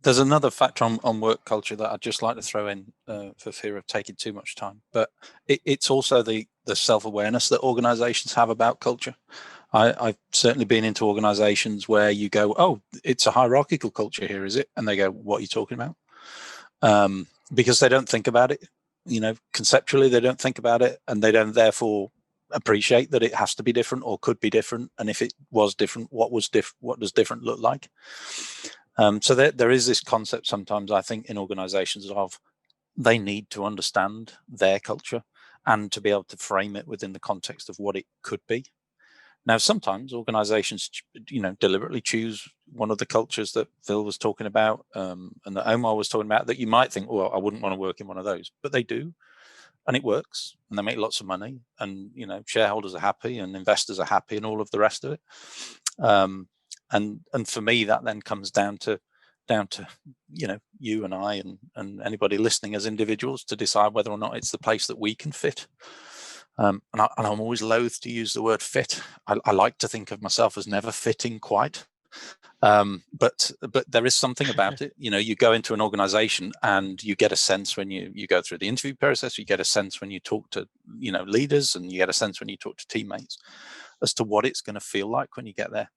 There's another factor on work culture that I'd just like to throw in for fear of taking too much time, but it's also the self-awareness that organizations have about culture. I've certainly been into organizations where you go, oh, it's a hierarchical culture here, is it? And they go, what are you talking about? Because they don't think about it, conceptually, they don't think about it, and they don't therefore appreciate that it has to be different or could be different. And if it was different, what does different look like? So there is this concept sometimes, I think, in organizations of they need to understand their culture and to be able to frame it within the context of what it could be. Now, sometimes organizations, deliberately choose one of the cultures that Phil was talking about and that Omar was talking about that you might think, well, I wouldn't want to work in one of those, but they do. And it works, and they make lots of money, and shareholders are happy, and investors are happy, and all of the rest of it. And for me, that then comes down to you and I and anybody listening as individuals to decide whether or not it's the place that we can fit. And I'm always loath to use the word fit. I like to think of myself as never fitting quite. But there is something about it. You go into an organization and you get a sense when you go through the interview process, you get a sense when you talk to leaders, and you get a sense when you talk to teammates as to what it's going to feel like when you get there.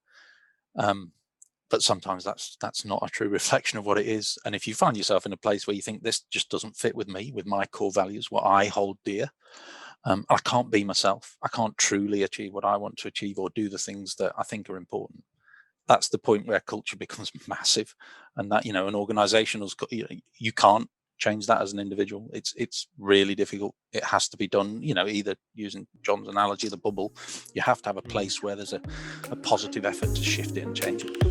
But sometimes that's not a true reflection of what it is. And if you find yourself in a place where you think this just doesn't fit with me, with my core values, what I hold dear, I can't be myself, I can't truly achieve what I want to achieve or do the things that I think are important, that's the point where culture becomes massive. And that, an organization, you can't change that as an individual. It's really difficult. It has to be done, either using John's analogy, the bubble, you have to have a place where there's a positive effort to shift it and change it.